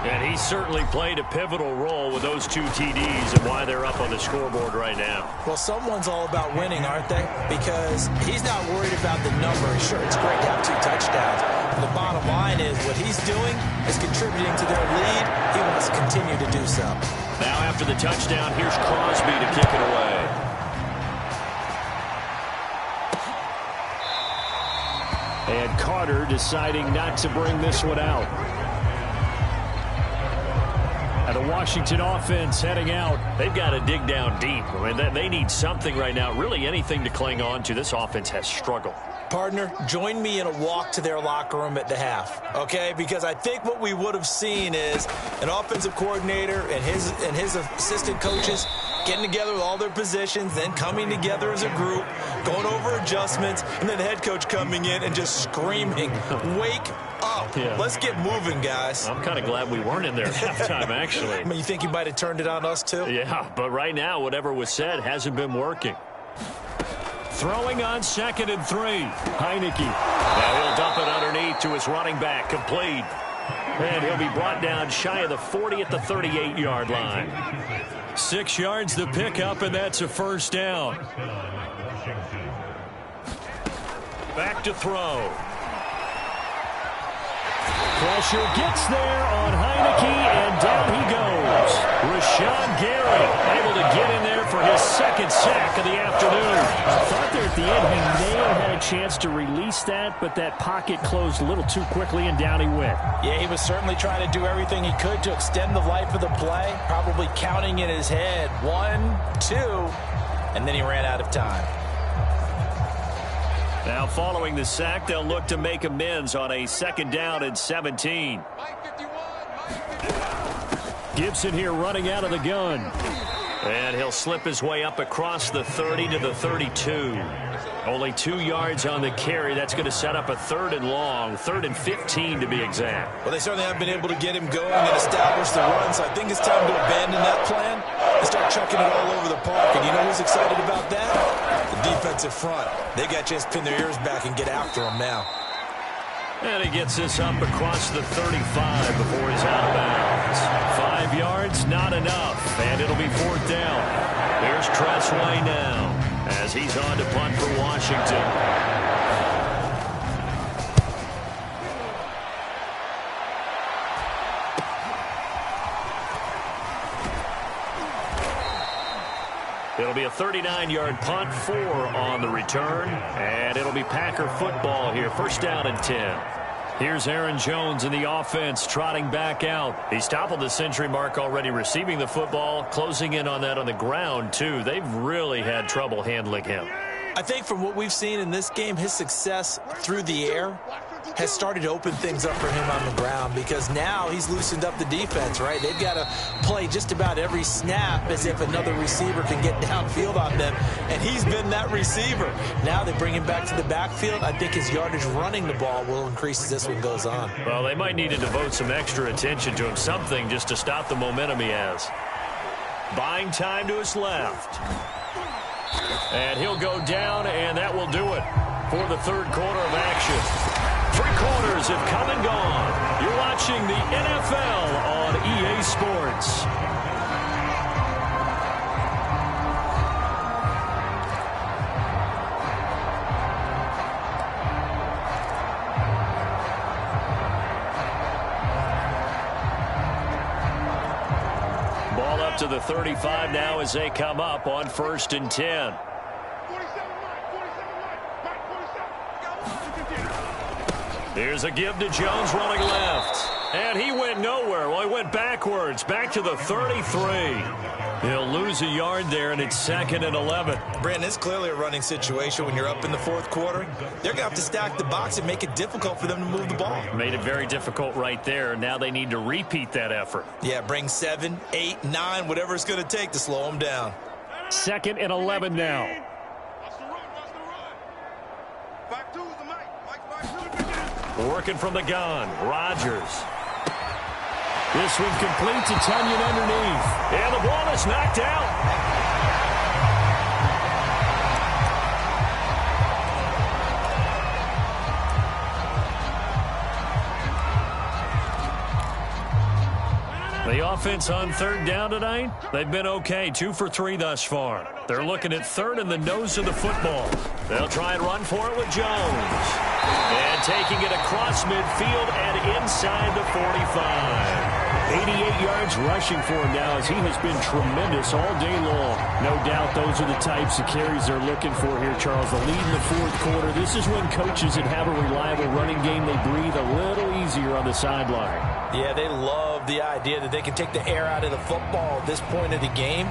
And he certainly played a pivotal role with those 2 TDs and why they're up on the scoreboard right now. Well, someone's all about winning, aren't they? Because he's not worried about the number. Sure, it's great to have 2 touchdowns. But the bottom line is what he's doing is contributing to their lead. He wants to continue to do so. Now after the touchdown, here's Crosby to kick it away. And Carter deciding not to bring this one out. And the Washington offense heading out. They've got to dig down deep. I mean, they need something right now, really anything to cling on to. This offense has struggled. Partner, join me in a walk to their locker room at the half, okay? Because I think what we would have seen is an offensive coordinator and his assistant coaches getting together with all their positions, then coming together as a group, going over adjustments, and then the head coach coming in and just screaming, wake up. Yeah. Let's get moving, guys. I'm kind of glad we weren't in there at halftime, actually. I mean, you think he might have turned it on us, too? Yeah, but right now, whatever was said hasn't been working. Throwing on 2nd and 3. Heineke. Now he'll dump it underneath to his running back. Complete. And he'll be brought down shy of the 40 at the 38-yard line. 6 yards the pickup, and that's a 1st down. Back to throw. Pressure gets there on Heineke, and down he goes. Rashawn Gary able to get in there for his 2nd sack of the afternoon. I thought there at the end he may have had a chance to release that, but that pocket closed a little too quickly, and down he went. Yeah, he was certainly trying to do everything he could to extend the life of the play, probably counting in his head 1, 2, and then he ran out of time. Now following the sack, they'll look to make amends on a 2nd down and 17. Gibson here running out of the gun. And he'll slip his way up across the 30 to the 32. Only 2 yards on the carry. That's going to set up a 3rd and long, 3rd and 15 to be exact. Well, they certainly have been able to get him going and establish the run, so I think it's time to abandon that plan and start chucking it all over the park. And you know who's excited about that? The defensive front. They got a chance to pin their ears back and get after him now. And he gets this up across the 35 before he's out of bounds. 5 yards, not enough, and it'll be 4th down. Here's Tressway now as he's on to punt for Washington. It'll be a 39-yard punt, 4 on the return, and it'll be Packer football here. 1st down and 10. Here's Aaron Jones in the offense, trotting back out. He's toppled the century mark already, receiving the football, closing in on that on the ground, too. They've really had trouble handling him. I think from what we've seen in this game, his success through the air has started to open things up for him on the ground, because now he's loosened up the defense, right? They've got to play just about every snap as if another receiver can get downfield on them, and he's been that receiver. Now they bring him back to the backfield. I think his yardage running the ball will increase as this one goes on. Well, they might need to devote some extra attention to him, something just to stop the momentum he has. Buying time to his left. And he'll go down, and that will do it for the 3rd quarter of action. 3 quarters have come and gone. You're watching the NFL on EA Sports. Ball up to the 35 now as they come up on 1st and 10. Here's a give to Jones running left. And he went nowhere. Well, he went backwards, back to the 33. He'll lose a yard there, and it's 2nd and 11. Brandon, it's clearly a running situation when you're up in the fourth quarter. They're going to have to stack the box and make it difficult for them to move the ball. Made it very difficult right there. Now they need to repeat that effort. Yeah, bring 7, 8, 9, whatever it's going to take to slow them down. 2nd and 11 now. Working from the gun, Rodgers. This one complete to Tunyon underneath. And the ball is knocked out. The offense on 3rd down tonight, they've been okay. 2 for 3 thus far. They're looking at 3rd in the nose of the football. They'll try and run for it with Jones. And taking it across midfield and inside the 45. 88 yards rushing for him now as he has been tremendous all day long. No doubt those are the types of carries they're looking for here, Charles. The lead in the fourth quarter. This is when coaches that have a reliable running game, they breathe a little easier on the sideline. Yeah, they love the idea that they can take the air out of the football at this point of the game.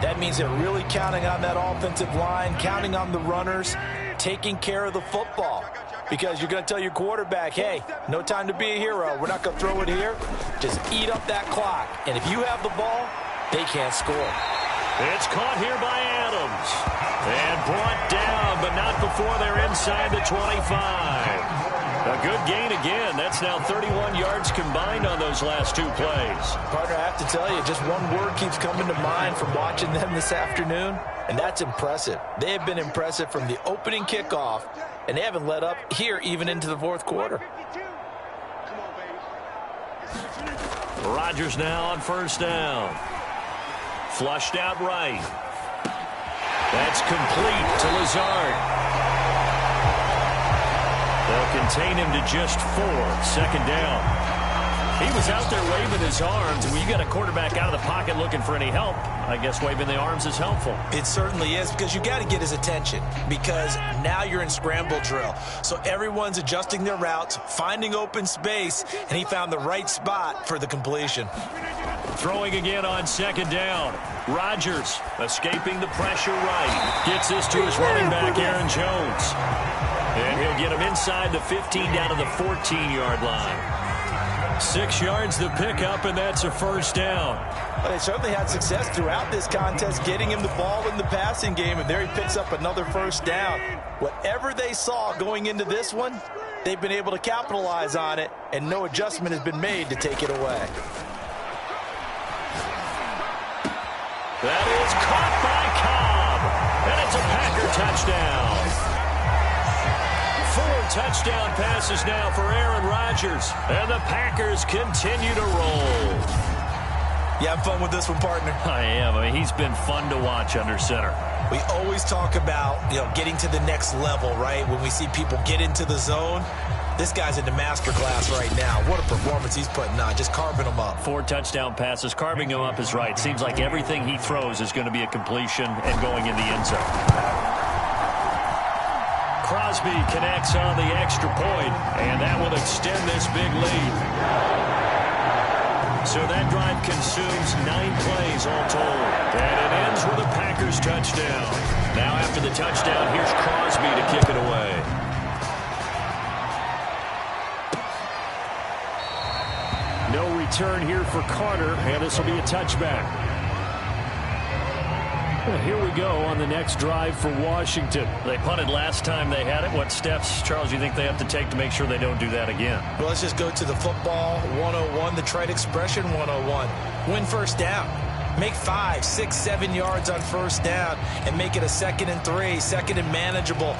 That means they're really counting on that offensive line, counting on the runners, taking care of the football. Because you're going to tell your quarterback, hey, no time to be a hero. We're not going to throw it here. Just eat up that clock. And if you have the ball, they can't score. It's caught here by Adams. And brought down, but not before they're inside the 25. A good gain again. That's now 31 yards combined on those last 2 plays. Partner, I have to tell you, just one word keeps coming to mind from watching them this afternoon, and that's impressive. They have been impressive from the opening kickoff, and they haven't let up here even into the fourth quarter. Rodgers now on 1st down. Flushed out right. That's complete to Lazard. They'll contain him to just 4. 2nd down. He was out there waving his arms. When you got a quarterback out of the pocket looking for any help, I guess waving the arms is helpful. It certainly is, because you got to get his attention, because now you're in scramble drill. So everyone's adjusting their routes, finding open space, and he found the right spot for the completion. Throwing again on 2nd down. Rodgers escaping the pressure right. Gets this to his running back, Aaron Jones. And he'll get him inside the 15 down to the 14-yard line. 6 yards the pickup, and that's a 1st down. Well, they certainly had success throughout this contest, getting him the ball in the passing game, and there he picks up another 1st down. Whatever they saw going into this one, they've been able to capitalize on it, and no adjustment has been made to take it away. That is caught by Cobb, and it's a Packer touchdown. 4 touchdown passes now for Aaron Rodgers, and the Packers continue to roll. You having fun with this one, partner? I am. I mean, he's been fun to watch under center. We always talk about, getting to the next level, right? When we see people get into the zone, this guy's in the master class right now. What a performance he's putting on, just carving them up. 4 touchdown passes, carving him up is right. Seems like everything he throws is going to be a completion and going in the end zone. Crosby connects on the extra point, and that will extend this big lead. So that drive consumes 9 plays all told. And it ends with a Packers touchdown. Now after the touchdown, here's Crosby to kick it away. No return here for Carter, and this will be a touchback. Well, here we go on the next drive for Washington. They punted last time they had it. What steps, Charles, do you think they have to take to make sure they don't do that again? Well, let's just go to the football 101, the trite expression 101. Win 1st down. Make 5, 6, 7 yards on 1st down and make it a 2nd and 3, 2nd and manageable.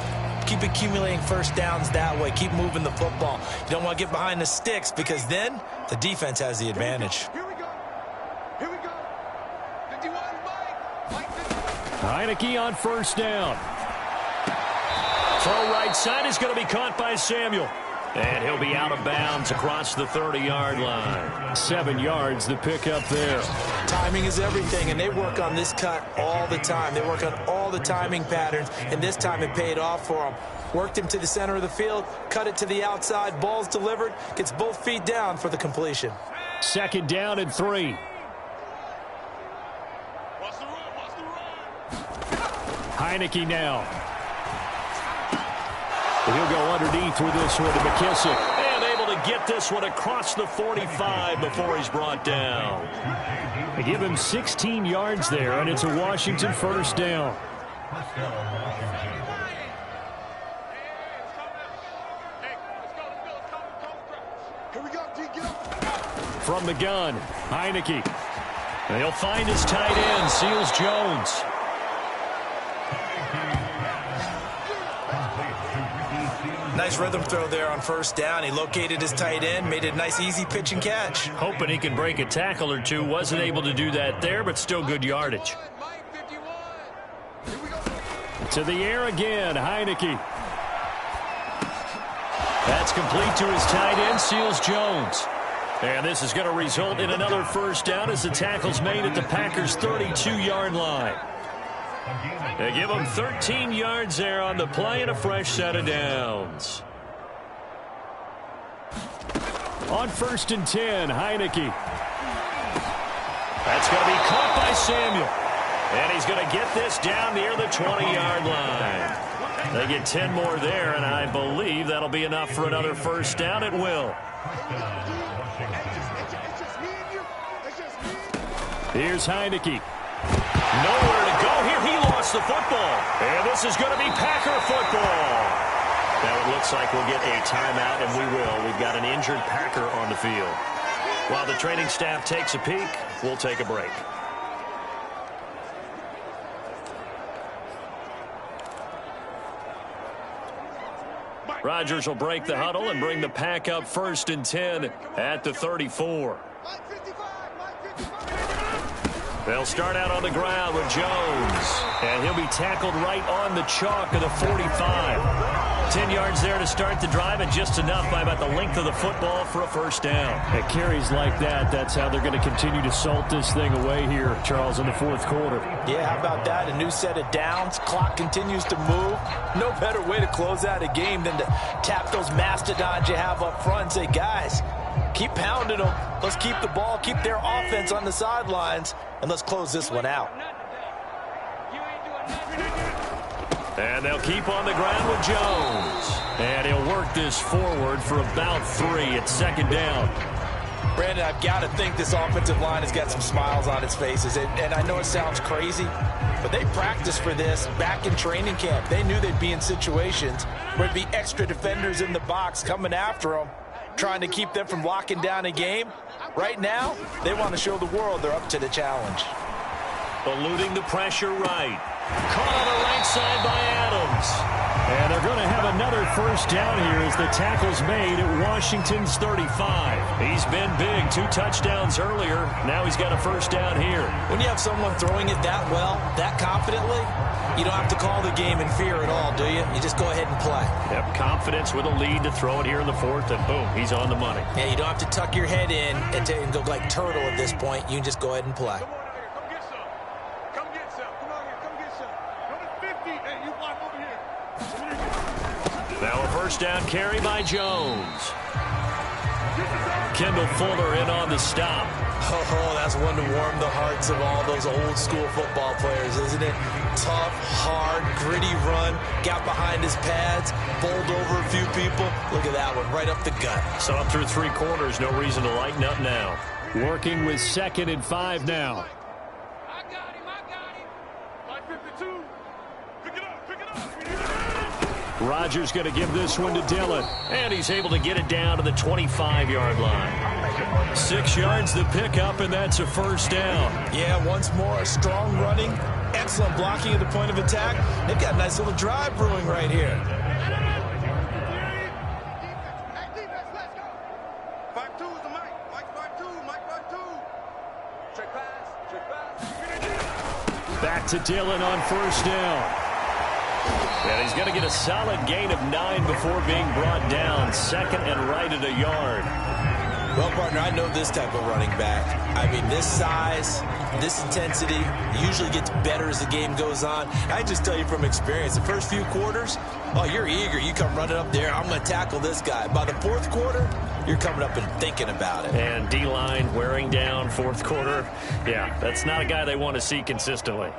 Keep accumulating 1st downs that way. Keep moving the football. You don't want to get behind the sticks, because then the defense has the advantage. Heineke on 1st down. Throw right side is going to be caught by Samuel. And he'll be out of bounds across the 30-yard line. 7 yards the pickup there. Timing is everything, and they work on this cut all the time. They work on all the timing patterns, and this time it paid off for them. Worked him to the center of the field, cut it to the outside, ball's delivered, gets both feet down for the completion. 2nd down and 3. Heineke now. He'll go underneath with this one to McKissick. And able to get this one across the 45 before he's brought down. They give him 16 yards there, and it's a Washington first down. From the gun, Heineke. They'll find his tight end, Seals Jones. Nice rhythm throw there on first down. He located his tight end, made it a nice, easy pitch and catch. Hoping he can break a tackle or two. Wasn't able to do that there, but still good yardage. To the air again, Heineke. That's complete to his tight end, Seals Jones. And this is going to result in another first down as the tackle's made at the Packers' 32-yard line. They give him 13 yards there on the play and a fresh set of downs. On 1st and 10, Heineke. That's going to be caught by Samuel. And he's going to get this down near the 20-yard line. They get 10 more there, and I believe that'll be enough for another first down. It will. Here's Heineke. Nowhere to go here. He lost the football. And this is going to be Packer football. Now it looks like we'll get a timeout, and we will. We've got an injured Packer on the field. While the training staff takes a peek, we'll take a break. Rodgers will break the huddle and bring the Pack up 1st and 10 at the 34. They'll start out on the ground with Jones. And he'll be tackled right on the chalk of the 45. 10 yards there to start the drive, and just enough by about the length of the football for a first down. At carries like that, that's how they're going to continue to salt this thing away here, Charles, in the 4th quarter. Yeah, how about that? A new set of downs. Clock continues to move. No better way to close out a game than to tap those mastodons you have up front and say, guys, keep pounding them. Let's keep the ball, keep their offense on the sidelines, and let's close this one out. And they'll keep on the ground with Jones. And he'll work this forward for about 3 at 2nd down. Brandon, I've got to think this offensive line has got some smiles on its faces. And I know it sounds crazy, but they practiced for this back in training camp. They knew they'd be in situations where there'd be extra defenders in the box coming after them, trying to keep them from locking down a game. Right now, they want to show the world they're up to the challenge. Eluding the pressure right. Caught on the right side by Adams. And they're going to have another first down here as the tackle's made at Washington's 35. He's been big, 2 touchdowns earlier. Now he's got a first down here. When you have someone throwing it that well, that confidently, you don't have to call the game in fear at all, do you? You just go ahead and play. Yep, confidence with a lead to throw it here in the 4th, and boom, he's on the money. Yeah, you don't have to tuck your head in and go like turtle at this point. You can just go ahead and play. Now a first down carry by Jones. Kendall Fuller in on the stop. Oh, that's one to warm the hearts of all those old school football players, isn't it? Tough, hard, gritty run. Got behind his pads, bowled over a few people. Look at that one, right up the gut. Saw through 3 quarters, no reason to lighten up now. Working with 2nd and 5 now. I got him. 552. Pick it up. Rodgers going to give this one to Dillon. And he's able to get it down to the 25-yard line. 6 yards to pick up, and that's a first down. Yeah, once more, strong running, excellent blocking at the point of attack. They've got a nice little drive brewing right here. Back to Dillon on first down. And he's going to get a solid gain of 9 before being brought down. 2nd and right at a yard. Well, partner, I know this type of running back. I mean, this size, this intensity usually gets better as the game goes on. I just tell you from experience, the first few quarters, oh, you're eager. You come running up there, I'm going to tackle this guy. By the 4th quarter, you're coming up and thinking about it. And D-line wearing down 4th quarter. Yeah, that's not a guy they want to see consistently. No,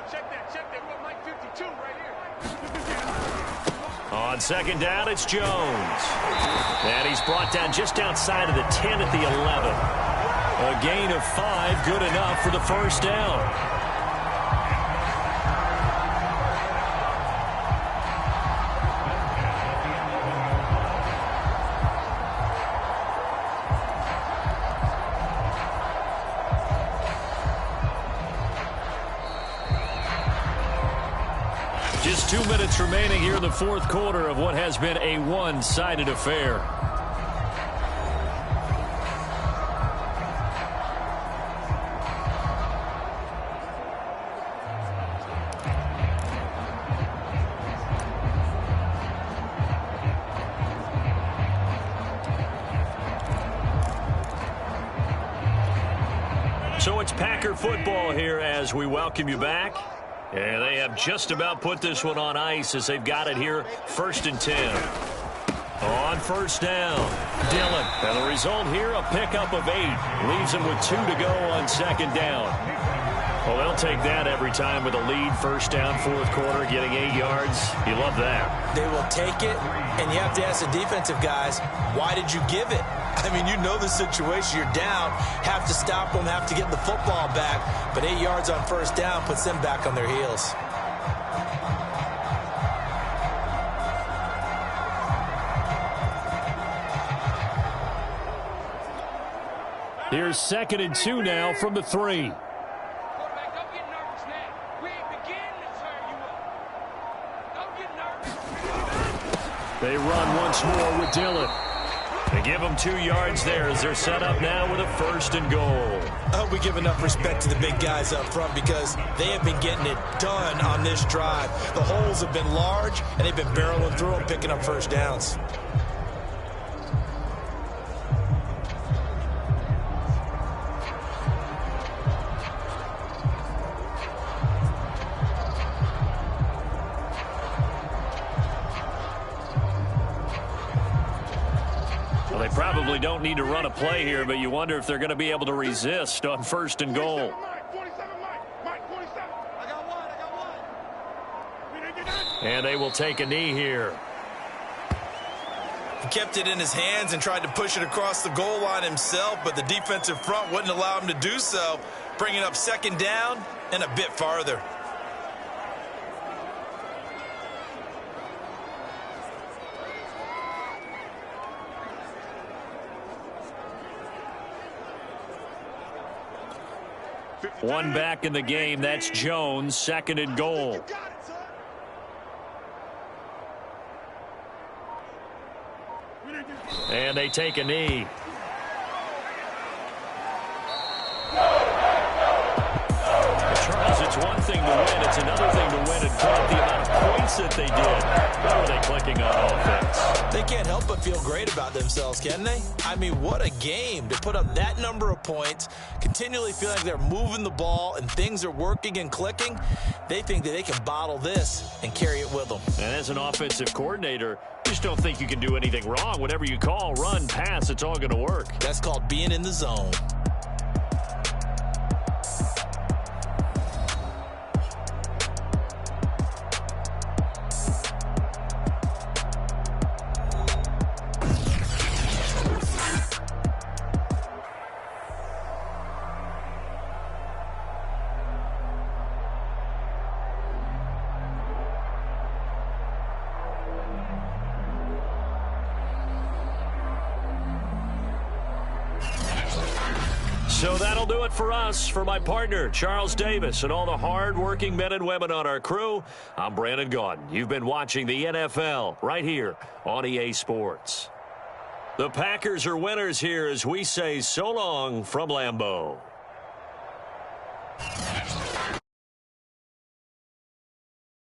check that. Check that with Mike 52 right here. On second down, it's Jones. And he's brought down just outside of the 10 at the 11. A gain of 5, good enough for the first down. Just 2 minutes remaining here in the fourth quarter of what has been a one-sided affair. So it's Packer football here as we welcome you back. And they have just about put this one on ice as they've got it here, 1st and 10. On first down, Dillon. And the result here, a pickup of 8. Leaves them with 2 to go on second down. Well, they'll take that every time with a lead. First down, fourth quarter, getting 8 yards. You love that. They will take it, and you have to ask the defensive guys, why did you give it? I mean, you know the situation. You're down, have to stop them, have to get the football back. But 8 yards on first down puts them back on their heels. Here's 2nd and 2 now from the 3. Quarterback, don't get nervous now. We ain't beginning to turn you up. Don't get nervous. They run once more with Dillon. They give them 2 yards there as they're set up now with a 1st and goal. I hope we give enough respect to the big guys up front because they have been getting it done on this drive. The holes have been large, and they've been barreling through them, picking up first downs. Well, they probably don't need to run a play here, but you wonder if they're going to be able to resist on 1st and goal. 47, Mike 47. I got one. And they will take a knee here. He kept it in his hands and tried to push it across the goal line himself, but the defensive front wouldn't allow him to do so, bringing up second down and a bit farther. One back in the game. That's Jones. 2nd and goal. And they take a knee. Charles, it's one thing to win. It's another thing to win and put the amount of points that they did. How are they clicking on offense? They can't help but feel great about themselves, can they? I mean, what a game to put up that number of points, continually feel like they're moving the ball and things are working and clicking. They think that they can bottle this and carry it with them. And as an offensive coordinator, you just don't think you can do anything wrong. Whatever you call, run, pass, it's all going to work. That's called being in the zone. So that'll do it for us. For my partner, Charles Davis, and all the hard-working men and women on our crew, I'm Brandon Gaudin. You've been watching the NFL right here on EA Sports. The Packers are winners here as we say so long from Lambeau.